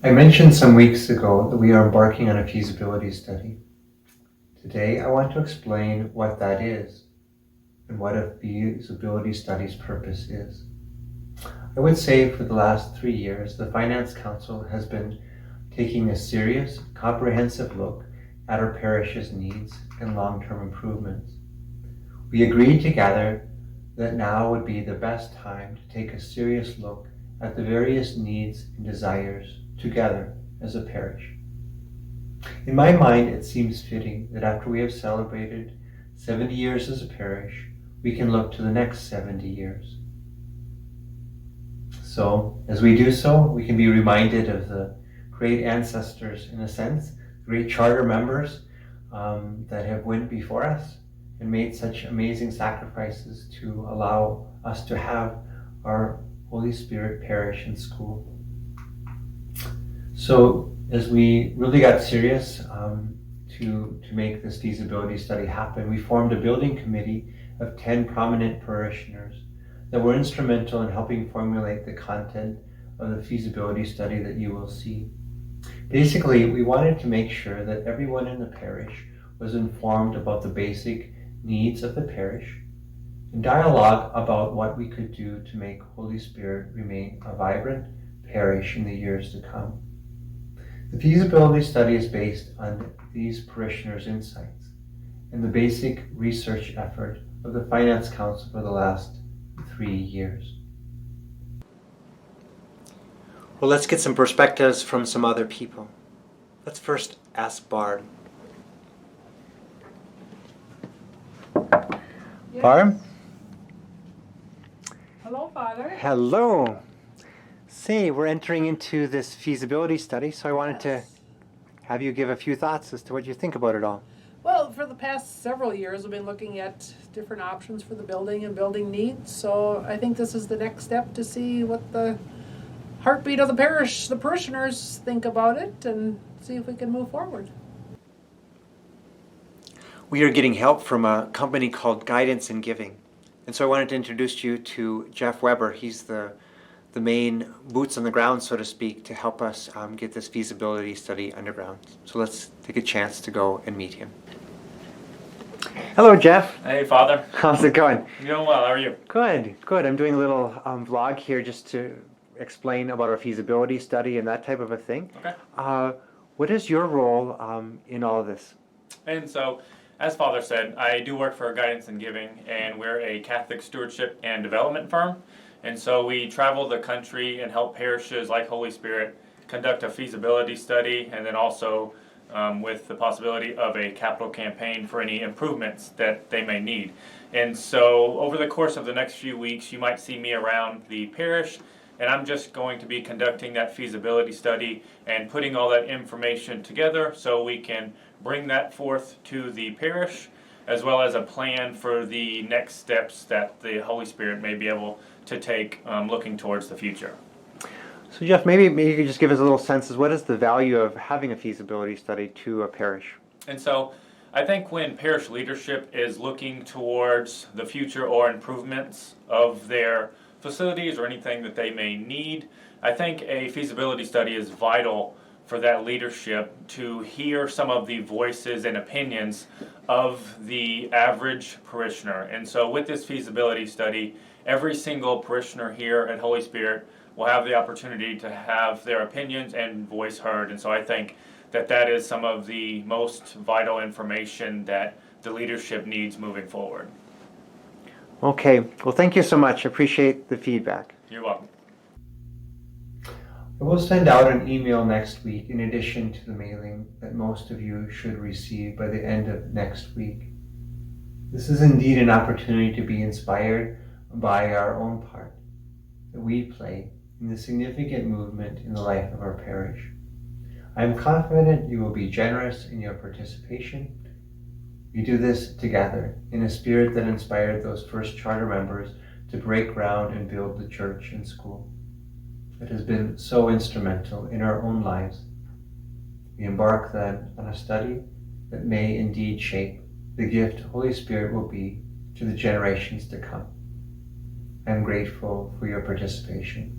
I mentioned some weeks ago that we are embarking on a feasibility study. Today, I want to explain what that is and what a feasibility study's purpose is. I would say for the last 3 years, the Finance Council has been taking a serious, comprehensive look at our parish's needs and long-term improvements. We agreed together that now would be the best time to take a serious look at the various needs and desires together as a parish. In my mind, it seems fitting that after we have celebrated 70 years as a parish, we can look to the next 70 years. So, as we do so, we can be reminded of the great ancestors, in a sense, great charter members that have went before us and made such amazing sacrifices to allow us to have our Holy Spirit parish and school. So as we really got serious to make this feasibility study happen, we formed a building committee of 10 prominent parishioners that were instrumental in helping formulate the content of the feasibility study that you will see. Basically, we wanted to make sure that everyone in the parish was informed about the basic needs of the parish and dialogue about what we could do to make Holy Spirit remain a vibrant parish in the years to come. The feasibility study is based on these parishioners' insights and the basic research effort of the Finance Council for the last 3 years. Well, let's get some perspectives from some other people. Let's first ask Barb. Yes. Barb? Hello, Father. Hello. Say, we're entering into this feasibility study, so I wanted to have you give a few thoughts as to what you think about it all. Well, for the past several years, we've been looking at different options for the building and building needs. So I think this is the next step to see what the heartbeat of the parish, the parishioners, think about it and see if we can move forward. We are getting help from a company called Guidance in Giving. And so I wanted to introduce you to Jeff Weber. He's the main boots on the ground, so to speak, to help us get this feasibility study underground. So let's take a chance to go and meet him. Hello, Jeff. Hey, Father. How's it going? Doing well. How are you? Good, good. I'm doing a little vlog here just to explain about our feasibility study and that type of a thing. Okay. What is your role in all of this? And so, as Father said, I do work for Guidance and Giving, and we're a Catholic stewardship and development firm. And so we travel the country and help parishes like Holy Spirit conduct a feasibility study, and then also with the possibility of a capital campaign for any improvements that they may need. And so over the course of the next few weeks, you might see me around the parish, and I'm just going to be conducting that feasibility study and putting all that information together so we can bring that forth to the parish, as well as a plan for the next steps that the Holy Spirit may be able to take looking towards the future. So Jeff, maybe you could just give us a little sense of what is the value of having a feasibility study to a parish? And so I think when parish leadership is looking towards the future or improvements of their facilities or anything that they may need, I think a feasibility study is vital for that leadership to hear some of the voices and opinions of the average parishioner. And so with this feasibility study, every single parishioner here at Holy Spirit will have the opportunity to have their opinions and voice heard. And so I think that that is some of the most vital information that the leadership needs moving forward. Okay, well thank you so much. I appreciate the feedback. You're welcome. I will send out an email next week in addition to the mailing that most of you should receive by the end of next week. This is indeed an opportunity to be inspired by our own part that we play in the significant movement in the life of our parish. I am confident you will be generous in your participation. We do this together in a spirit that inspired those first charter members to break ground and build the church and school. It has been so instrumental in our own lives. We embark then on a study that may indeed shape the gift Holy Spirit will be to the generations to come. I am grateful for your participation.